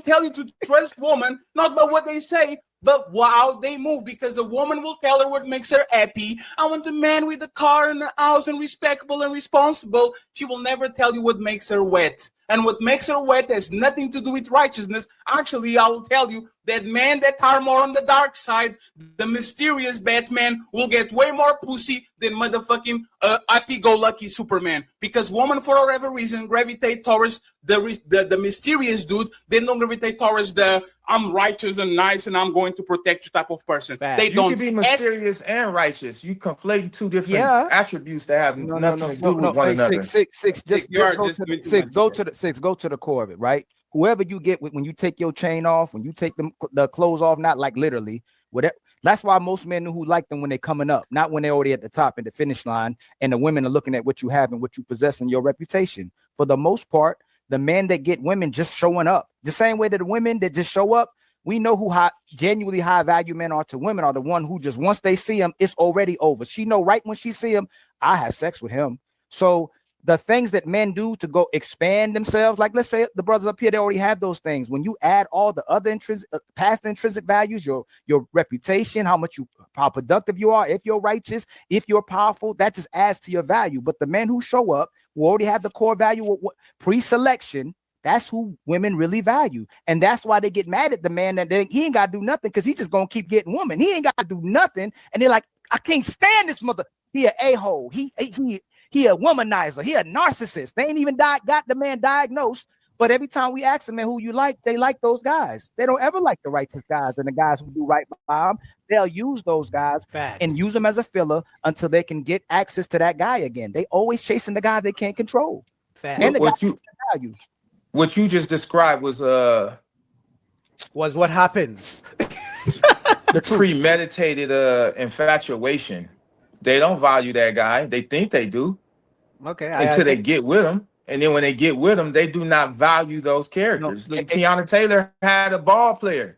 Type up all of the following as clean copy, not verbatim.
tell you to trust women not by what they say, but how they move, because a woman will tell her what makes her happy. I want a man with a car and a house and respectable and responsible. She will never tell you what makes her wet. And what makes her wet has nothing to do with righteousness. Actually, I will tell you that men that are more on the dark side, the mysterious Batman, will get way more pussy than motherfucking happy-go-lucky Superman. Because women, for whatever reason, gravitate towards the mysterious dude. They don't gravitate towards the I'm righteous and nice and I'm going to protect you type of person. Fact. They You don't can be mysterious and righteous. You conflating two different attributes that have nothing to do with one another. Six. Just go to the core of it, right? Whoever you get with when you take your chain off, when you take the clothes off, not like literally, whatever. That's why most men know who like them when they're coming up, not when they're already at the top at the finish line, and the women are looking at what you have and what you possess and your reputation. For the most part, the men that get women just showing up, the same way that the women that just show up, we know who genuinely high value men are to women are the one who just once they see him, it's already over. She know right when she see him, I have sex with him. So the things that men do to go expand themselves, like let's say the brothers up here, they already have those things. When you add all the other past intrinsic values, your reputation, how productive you are, if you're righteous, if you're powerful, that just adds to your value. But the men who show up, who already have the core value pre-selection, that's who women really value. And that's why they get mad at the man that he ain't got to do nothing because he's just going to keep getting women. He ain't got to do nothing. And they're like, I can't stand this mother. He an a-hole. He a womanizer. He a narcissist. They ain't even got the man diagnosed. But every time we ask them, man, who you like, they like those guys. They don't ever like the righteous guys and the guys who do right by them. They'll use those guys and use them as a filler until they can get access to that guy again. They always chasing the guys they can't control. And the what you just described was what happens. The premeditated infatuation. They don't value that guy. They think they do. Okay. Until they get with him. And then when they get with him, they do not value those characters. Look, Tiana Taylor had a ball player.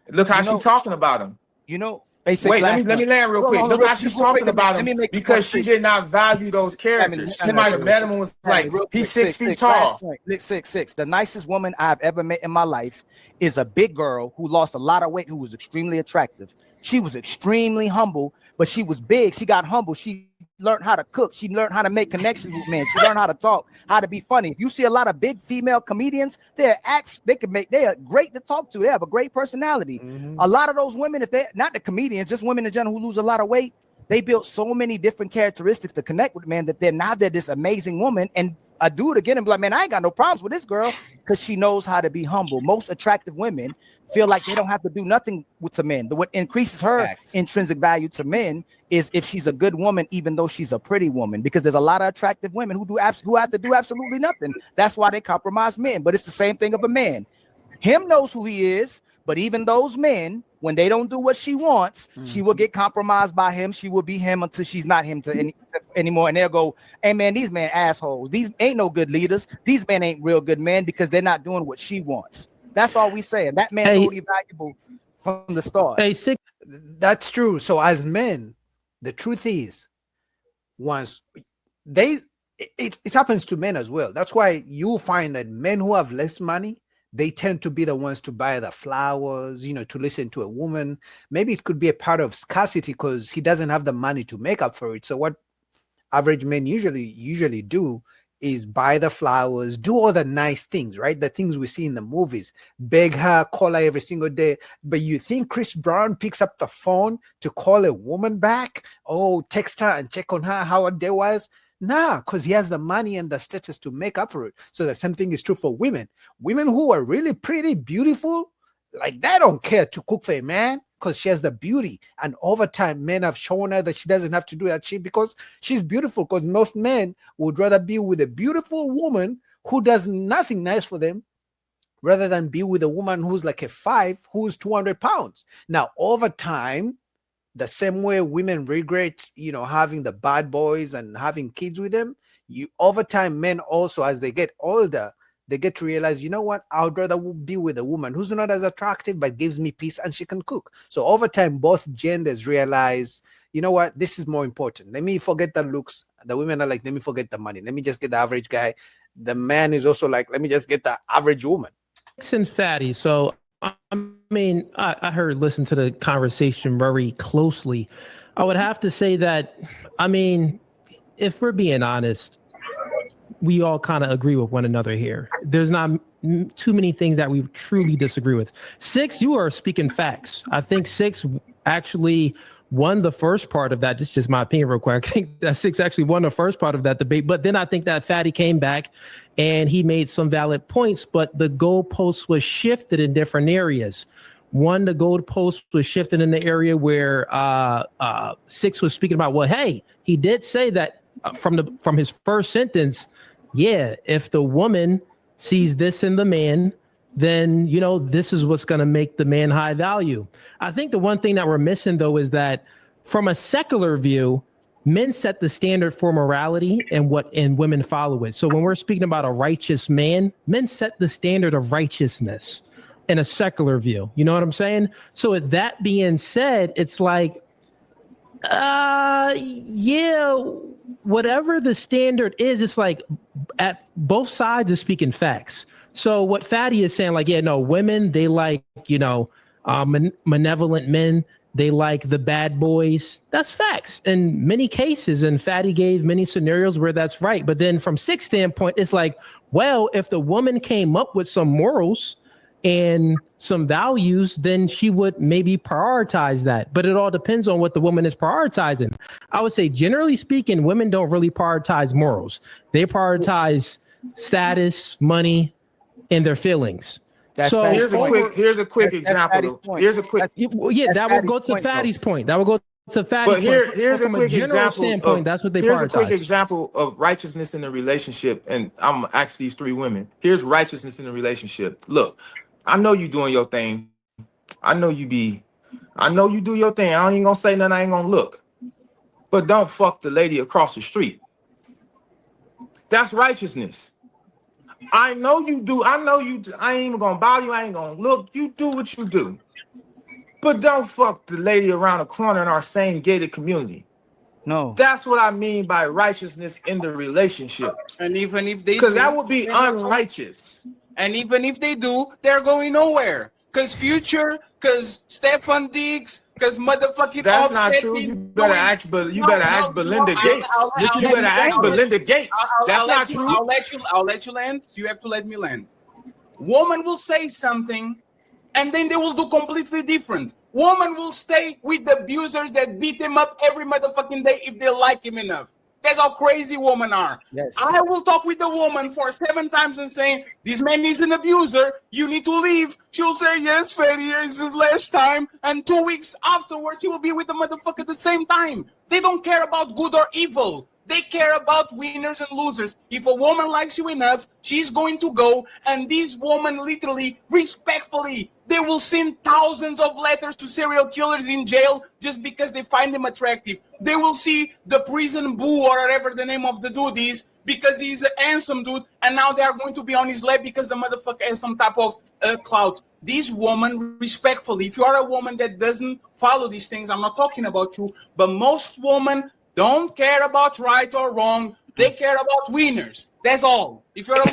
Look how she's talking about him. Wait, let me land real quick. Look how she's talking about him because she did not value those characters. She might have met him and was like, he's 6 feet tall. Six. The nicest woman I've ever met in my life is a big girl who lost a lot of weight, who was extremely attractive. She was extremely humble, but she was big. She got humble. She learned how to cook. She learned how to make connections with men. She learned how to talk, how to be funny. If you see a lot of big female comedians, they are great to talk to. They have a great personality. Mm-hmm. A lot of those women, if they're not the comedians, just women in general who lose a lot of weight, they built so many different characteristics to connect with men that they're this amazing woman. And a dude again and be like, man, I ain't got no problems with this girl because she knows how to be humble. Most attractive women feel like they don't have to do nothing with the men. What increases her intrinsic value to men is if she's a good woman, even though she's a pretty woman, because there's a lot of attractive women who have to do absolutely nothing. That's why they compromise men. But it's the same thing of a man. Him knows who he is, but even those men, when they don't do what she wants, she will get compromised by him. She will be him until she's not him anymore. And they'll go, hey man, these men assholes. These ain't no good leaders. These men ain't real good men because they're not doing what she wants. That's all we say. And that man's totally valuable from the start. That's true. So as men, the truth is, it happens to men as well. That's why you find that men who have less money, they tend to be the ones to buy the flowers, to listen to a woman. Maybe it could be a part of scarcity because he doesn't have the money to make up for it. So what average men usually do is buy the flowers, do all the nice things, right? The things we see in the movies, beg her, call her every single day. But you think Chris Brown picks up the phone to call a woman back? Oh, text her and check on her, how her day was? Nah, because he has the money and the status to make up for it. So the same thing is true for women. Women who are really pretty, beautiful, like they don't care to cook for a man because she has the beauty. And over time, men have shown her that she doesn't have to do that shit because she's beautiful. Because most men would rather be with a beautiful woman who does nothing nice for them rather than be with a woman who's like a 5, who's 200 pounds. Now, over time, the same way women regret, having the bad boys and having kids with them, over time, men also, as they get older, they get to realize, you know what, I would rather be with a woman who's not as attractive, but gives me peace and she can cook. So over time, both genders realize, you know what, this is more important. Let me forget the looks. The women are like, let me forget the money. Let me just get the average guy. The man is also like, let me just get the average woman. and Fatty. So I mean, listen to the conversation very closely. I would have to say that, I mean, if we're being honest, we all kind of agree with one another here. There's not too many things that we truly disagree with. Six, you are speaking facts. I think Six actually won the first part of that. This is just my opinion real quick. I think that Six actually won the first part of that debate, but then I think that Fatty came back and he made some valid points, but the goalpost was shifted in different areas. One, the goalpost was shifted in the area where Six was speaking about, well, hey, he did say that from his first sentence, yeah, if the woman sees this in the man, then, you know, this is what's going to make the man high value. I think the one thing that we're missing, though, is that from a secular view, men set the standard for morality and women follow it. So when we're speaking about a righteous man, men set the standard of righteousness in a secular view. You know what I'm saying? So with that being said, it's like, yeah, whatever the standard is, it's like at both sides are speaking facts. So what Fatty is saying, like, yeah, no, women, they like, you know, malevolent men. They like the bad boys. That's facts in many cases. And Fatty gave many scenarios where that's right. But then from Six's standpoint, it's like, well, if the woman came up with some morals and some values, then she would maybe prioritize that. But it all depends on what the woman is prioritizing. I would say, generally speaking, women don't really prioritize morals. They prioritize status, money, and their feelings. So here's a quick example. Here's a quick. That would go to Fatty's point. That would go to Fatty's point. But here's a quick example. That's what they prioritize. Here's a quick example of righteousness in the relationship, and I'm gonna ask these three women. Here's righteousness in the relationship. Look, I know you doing your thing. I know you do your thing. I ain't gonna say nothing. I ain't gonna look. But don't fuck the lady across the street. That's righteousness. I know you do. I know you do. I ain't even gonna bother you. I ain't gonna look. You do what you do. But don't fuck the lady around the corner in our same gated community. No. That's what I mean by righteousness in the relationship. And even if they because that would be unrighteous. And even if they do, they're going nowhere. Because Future, because Stefan Diggs, because motherfucking that's not true. You better ask Belinda Gates. You better ask Belinda Gates. That's not true. I'll let you land. You have to let me land. Woman will say something, and then they will do completely different. Woman will stay with the abusers that beat him up every motherfucking day if they like him enough. That's how crazy women are. Yes. I will talk with the woman for 7 times and saying, this man is an abuser. You need to leave. She'll say, yes, Fatty, it's the last time. And 2 weeks afterwards, she will be with the motherfucker at the same time. They don't care about good or evil. They care about winners and losers. If a woman likes you enough, she's going to go. And these women literally, respectfully, they will send thousands of letters to serial killers in jail just because they find them attractive. They will see the prison boo or whatever the name of the dude is because he's a handsome dude. And now they are going to be on his lap because the motherfucker has some type of clout. These women, respectfully, if you are a woman that doesn't follow these things, I'm not talking about you, but most women don't care about right or wrong. They care about winners. That's all. If you're a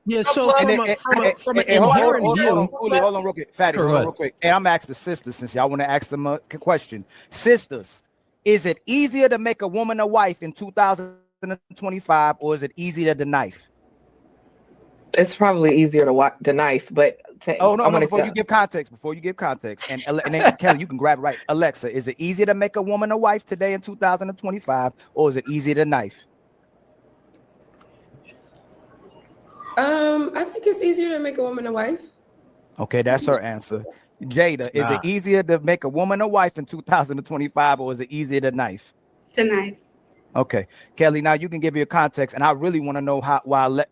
loser, so from an inherent view, hold on real quick, Fatty, real quick. Hey, I'm asking the sisters since y'all want to ask them a question. Sisters, is it easier to make a woman a wife in 2025, or is it easier to knife? It's probably easier to knife, but before you give context, and then Kelly, you can grab it right. Alexa, is it easier to make a woman a wife today in 2025, or is it easier to knife? I think it's easier to make a woman a wife. Okay, that's her answer. Jada, is it easier to make a woman a wife in 2025, or is it easier to knife? To knife. Okay, Kelly, now you can give your context, and I really want to know why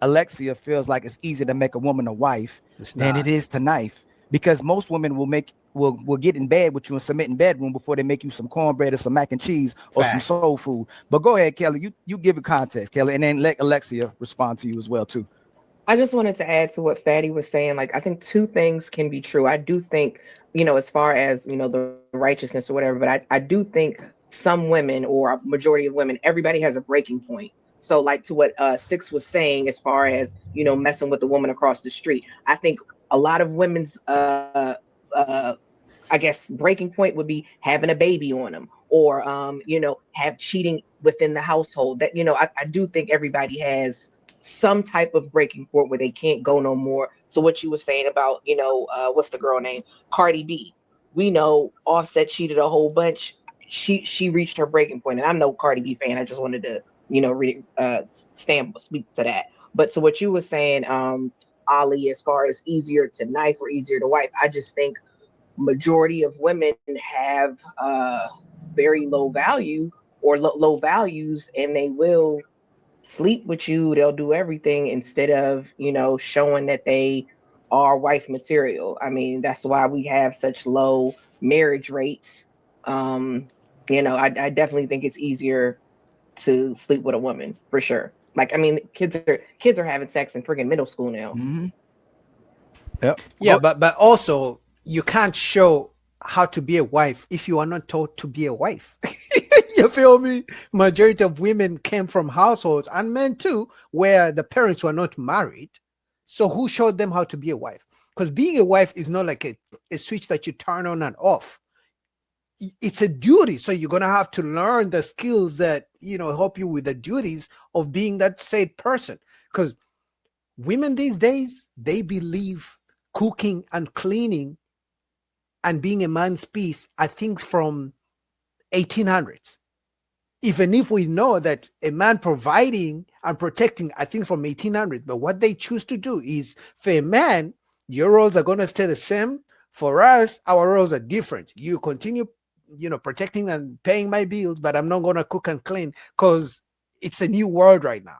Alexia feels like it's easier to make a woman a wife than it is to knife, because most women will get in bed with you and submit in bedroom before they make you some cornbread or some mac and cheese or some soul food. But go ahead, Kelly, you give it context, Kelly, and then let Alexia respond to you as well too. I just wanted to add to what Fatty was saying. Like, I think two things can be true. I do think, as far as, the righteousness or whatever, but I do think some women, or a majority of women, everybody has a breaking point. So like to what Six was saying, as far as, you know, messing with the woman across the street, I think a lot of women's I guess breaking point would be having a baby on them, or you know, have cheating within the household. That, you know, I do think everybody has some type of breaking point where they can't go no more. So what you were saying about, you know, what's the girl name? Cardi B. We know Offset cheated a whole bunch. She reached her breaking point, and I'm no Cardi B fan. I just wanted to, you know, speak to that. But so what you were saying, Ali, as far as easier to knife or easier to wipe, I just think majority of women have very low value or low values, and they will sleep with you. They'll do everything instead of, you know, showing that they are wife material. I mean, that's why we have such low marriage rates. You know, I definitely think it's easier to sleep with a woman for sure. Like, I mean, kids are having sex in friggin' middle school now. Mm-hmm. Yep. Yeah, but also you can't show how to be a wife if you are not taught to be a wife. You feel me? Majority of women came from households, and men too, where the parents were not married. So who showed them how to be a wife? Because being a wife is not like a switch that you turn on and off. It's a duty. So you're going to have to learn the skills that, you know, help you with the duties of being that said person. Because women these days, they believe cooking and cleaning and being a man's piece are things from 1800s. Even if we know that a man providing and protecting, I think from 1800, but what they choose to do is, for a man, your roles are going to stay the same. For us, our roles are different. You continue, you know, protecting and paying my bills, but I'm not going to cook and clean because it's a new world right now.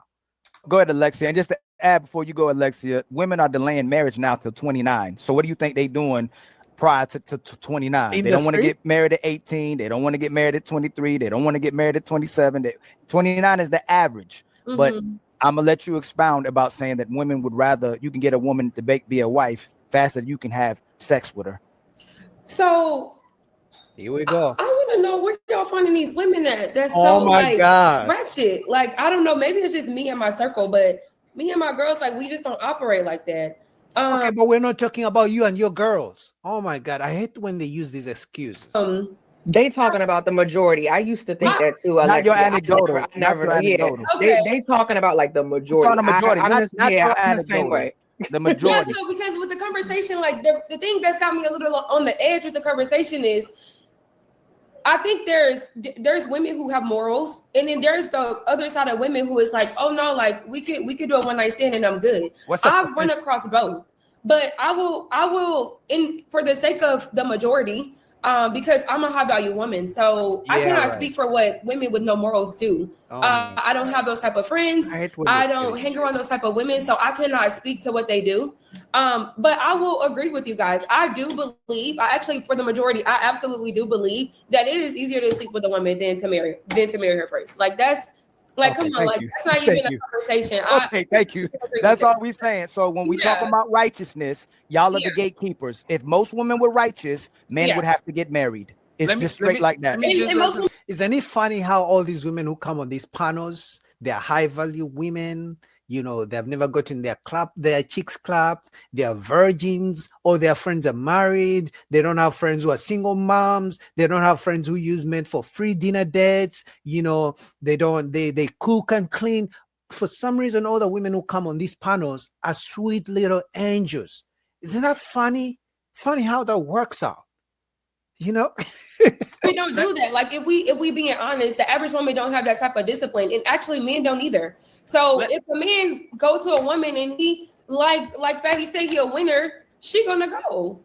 Go ahead, Alexia. And just to add before you go, Alexia, women are delaying marriage now till 29. So what do you think they're doing prior to 29? They don't want to get married at 18. They don't want to get married at 23. They don't want to get married at 27. 29 is the average. Mm-hmm. But I'm going to let you expound about saying that women would rather, you can get a woman to be a wife faster than you can have sex with her. So here we go. I want to know where y'all finding these women that's so like ratchet. Like, I don't know, maybe it's just me and my circle, but me and my girls, like, we just don't operate like that. Okay, but we're not talking about you and your girls. Oh my God, I hate when they use these excuses. They talking about the majority. I used to think that too. Not your anecdotal. I never. Okay. They talking about like the majority. The majority. I'm the same way. The majority. Yeah, so because with the conversation, like the thing that's got me a little on the edge with the conversation is, I think there's women who have morals, and then there's the other side of women who is like, oh no, like we could do a one night stand and I'm good. I've run across both, but I will in for the sake of the majority, because I'm a high value woman, so I cannot speak for what women with no morals do. I don't have those type of friends. I don't hang around those type of women, so I cannot speak to what they do. But I will agree with you guys. I do believe, for the majority, I absolutely do believe that it is easier to sleep with a woman than to marry her first. Like that's like, come on, like that's not even a conversation. Okay, thank you. That's all we're saying. So when we talk about righteousness, y'all are the gatekeepers. If most women were righteous, men would have to get married. It's just straight like that. Isn't it funny how all these women who come on these panels, they're high value women, you know, they've never gotten their chicks clapped, they're virgins, all their friends are married, they don't have friends who are single moms, they don't have friends who use men for free dinner dates, you know, they cook and clean. For some reason, all the women who come on these panels are sweet little angels. Isn't that funny? Funny how that works out. You know, we don't do that. Like if we being honest, the average woman don't have that type of discipline, and actually men don't either. So if a man go to a woman and he like Fatty say he a winner, she gonna go.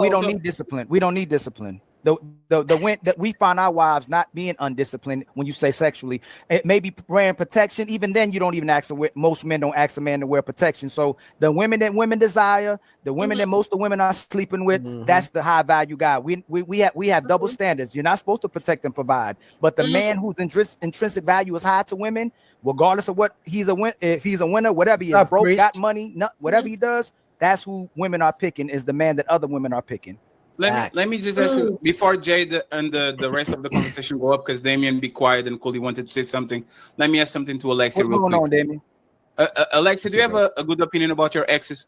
We don't need discipline. We don't need discipline. That we find our wives not being undisciplined when you say sexually, it may be wearing protection. Even then, you don't even ask most men don't ask a man to wear protection. So the women that women desire, the women that most of the women are sleeping with, that's the high value guy. We have double standards. You're not supposed to protect and provide, but the man whose intrinsic value is high to women, regardless of what if he's a winner, whatever he is, broke, got money, whatever he does, that's who women are picking is the man that other women are picking. let me just ask you before Jade and the rest of the conversation go up, because Damien be quiet and Cody wanted to say something. Let me ask something to Alexi real quick. What's going on, Damien? Alexi, do you have a good opinion about your exes?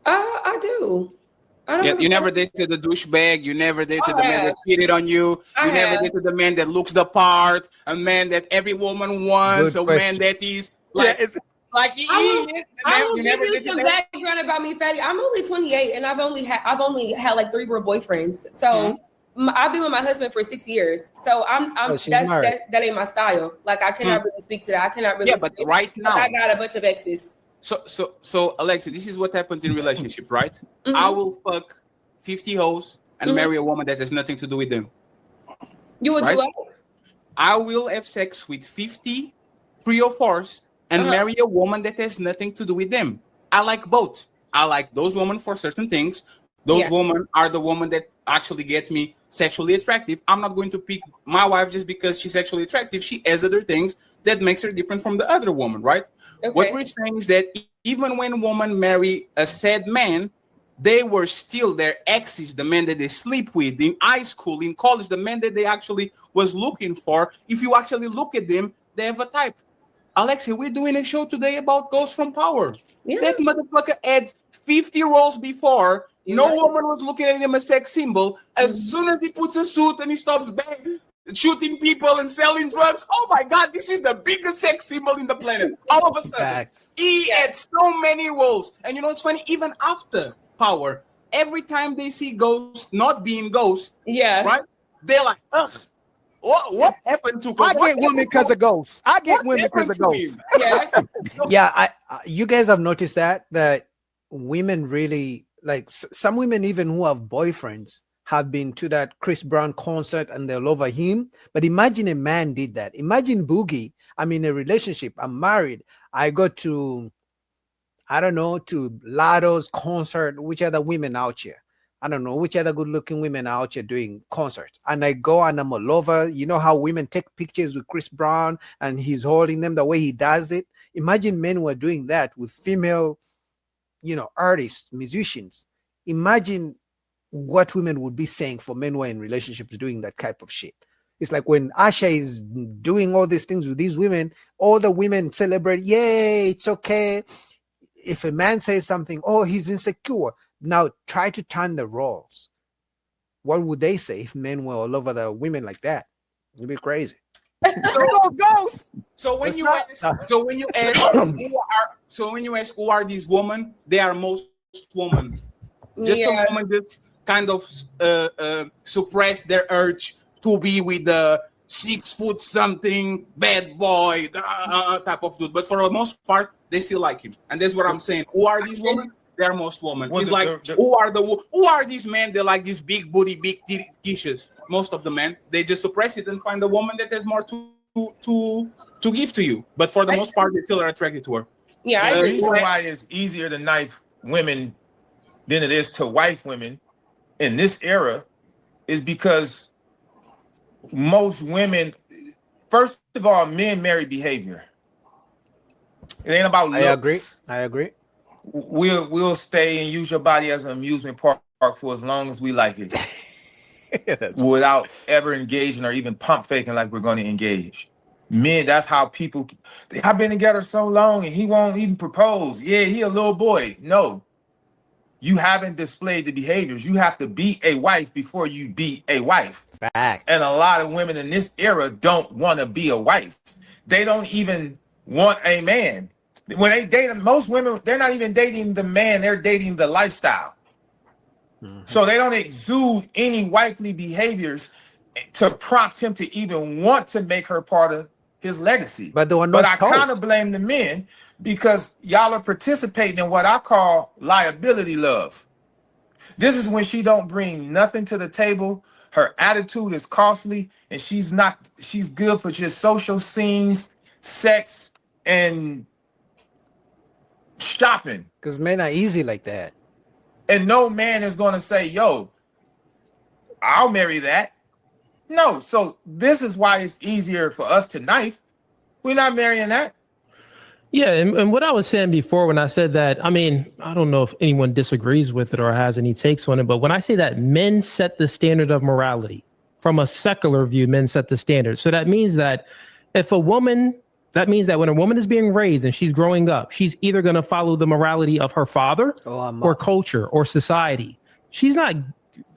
I do. You never dated the douchebag. You never dated the man that cheated on you. You never dated the man that looks the part, a man that every woman wants, man that is like. I will give you some background about me, Fatty. I'm only 28, and I've only had like 3 real boyfriends. So I've been with my husband for 6 years. So that ain't my style. Like I cannot really speak to that. I cannot really. Yeah, but right now I got a bunch of exes. So Alexi, this is what happens in relationships, right? I will fuck 50 hoes and marry a woman that has nothing to do with them. You would do what? I will have sex with 50 3 or 4s and marry a woman that has nothing to do with them. I like both. I like those women for certain things. Those women are the women that actually get me sexually attractive. I'm not going to pick my wife just because she's sexually attractive. She has other things that makes her different from the other woman, right? Okay. What we're saying is that even when women marry a sad man, they were still their exes, the men that they sleep with in high school, in college, the men that they actually was looking for. If you actually look at them, they have a type. Alexi, we're doing a show today about Ghosts from Power. Yeah. That motherfucker had 50 roles before. No woman was looking at him as a sex symbol. As soon as he puts a suit and he stops shooting people and selling drugs, oh my God, this is the biggest sex symbol in the planet. All of a sudden, he had so many roles. And you know what's funny? Even after Power, every time they see Ghost not being Ghost, right? They're like, ugh. What happened to Ghost? I get women because of Ghost. I get women because of Ghost. You guys have noticed that women really, like some women even who have boyfriends have been to that Chris Brown concert and they'll over him. But imagine a man did that. Imagine Boogie. I'm in a relationship. I'm married. I go to, I don't know, to Lado's concert, which other women out here? I don't know which other good-looking women are out here doing concerts. And I go and I'm all over. You know how women take pictures with Chris Brown and he's holding them the way he does it. Imagine men were doing that with female, artists, musicians. Imagine what women would be saying for men who are in relationships doing that type of shit. It's like when Asha is doing all these things with these women, all the women celebrate, yay, it's okay. If a man says something, oh, he's insecure. Now try to turn the roles. What would they say if men were all over the women like that? It'd be crazy. So when you ask who are these women, they are most women. Just some women just kind of suppress their urge to be with the 6 foot something bad boy type of dude. But for the most part, they still like him, and that's what I'm saying. Who are these women? They're most women. It's like who are these men? They like these big booty, big tissues. Most of the men, they just suppress it and find a woman that has more to give to you. But for the most part, they still are attracted to her. Yeah, the reason why it's easier to knife women than it is to wife women in this era is because most women, first of all, men marry behavior. It ain't about looks. I agree. We'll stay and use your body as an amusement park for as long as we like it. Without ever engaging or even pump faking like we're going to engage. Men, that's how people, I've been together so long and he won't even propose. Yeah, he a little boy. No, you haven't displayed the behaviors. You have to be a wife before you be a wife. Fact. And a lot of women in this era don't want to be a wife. They don't even want a man. When they date, most women, they're not even dating the man, they're dating the lifestyle. Mm-hmm. So they don't exude any wifely behaviors to prompt him to even want to make her part of his legacy. But I kind of blame the men because y'all are participating in what I call liability love. This is when she don't bring nothing to the table. Her attitude is costly and she's good for just social scenes, sex, and shopping. Because men are easy like that. And no man is going to say, yo, I'll marry that. No. So this is why it's easier for us to knife. We're not marrying that. Yeah, and what I was saying before when I said that, I mean, I don't know if anyone disagrees with it or has any takes on it, but when I say that men set the standard of morality, from a secular view, men set the standard. So that means that if a woman, that means that when a woman is being raised and she's growing up, she's either going to follow the morality of her father or culture or society. She's not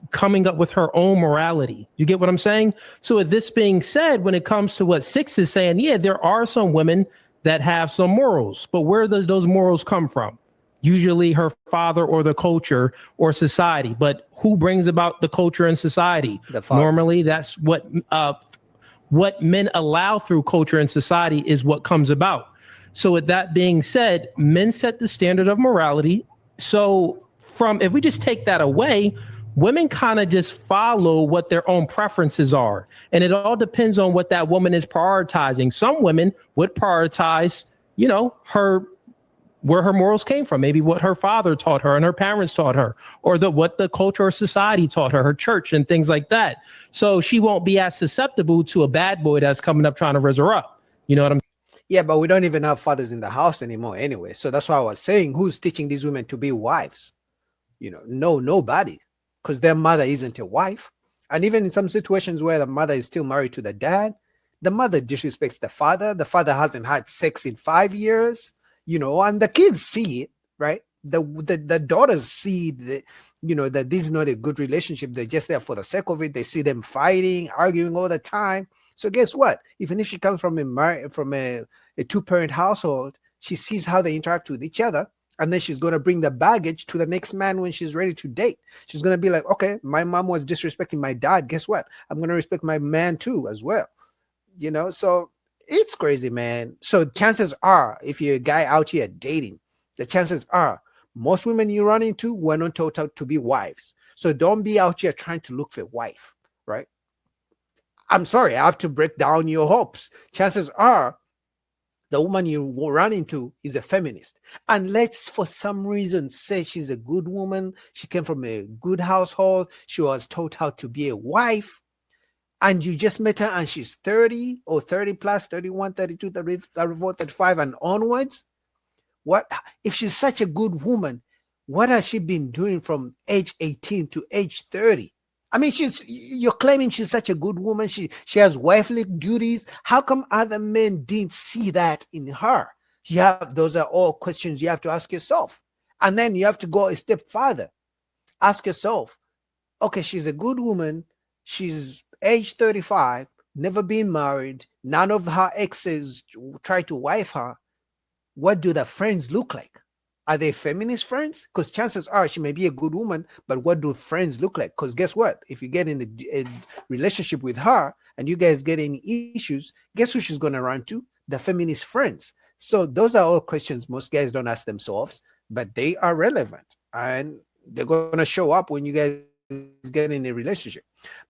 coming up with her own morality. You get what I'm saying? So with this being said, when it comes to what Six is saying, yeah, there are some women that have some morals, but where does those morals come from? Usually her father or the culture or society. But who brings about the culture and society? Normally, that's what men allow through culture and society is what comes about. So with that being said, men set the standard of morality. So if we just take that away, women kind of just follow what their own preferences are. And it all depends on what that woman is prioritizing. Some women would prioritize, where her morals came from, maybe what her father taught her and her parents taught her, or what the culture or society taught her, her church and things like that. So she won't be as susceptible to a bad boy that's coming up trying to raise her up. You know what I'm saying? Yeah, but we don't even have fathers in the house anymore anyway. So that's why I was saying, who's teaching these women to be wives? Nobody, because their mother isn't a wife. And even in some situations where the mother is still married to the dad, the mother disrespects the father. The father hasn't had sex in 5 years. And the kids see it, right? The daughters see that this is not a good relationship. They're just there for the sake of it. They see them fighting, arguing all the time. So guess what? Even if she comes from a two-parent household, she sees how they interact with each other, and then she's going to bring the baggage to the next man when she's ready to date. She's going to be like, okay, my mom was disrespecting my dad. Guess what? I'm going to respect my man too as well. So it's crazy, man. So chances are, if you're a guy out here dating, the chances are most women you run into were not taught out to be wives. So don't be out here trying to look for a wife, right? I'm sorry, I have to break down your hopes. Chances are the woman you run into is a feminist. And let's, for some reason, say she's a good woman. She came from a good household. She was taught how to be a wife. And you just met her and she's 30 or 30 plus, 31, 32, 34, 35 and onwards. What if she's such a good woman? What has she been doing from age 18 to age 30? I mean, you're claiming she's such a good woman. She has wifely duties. How come other men didn't see that in her? Those are all questions you have to ask yourself. And then you have to go a step further. Ask yourself, okay, she's a good woman. She's age 35, never been married. None of her exes try to wife her. What do the friends look like? Are they feminist friends? Because chances are she may be a good woman, but what do friends look like? Because guess what? If you get in a relationship with her and you guys get any issues, guess who she's going to run to? The feminist friends. So those are all questions most guys don't ask themselves, but they are relevant and they're going to show up when you guys get in a relationship.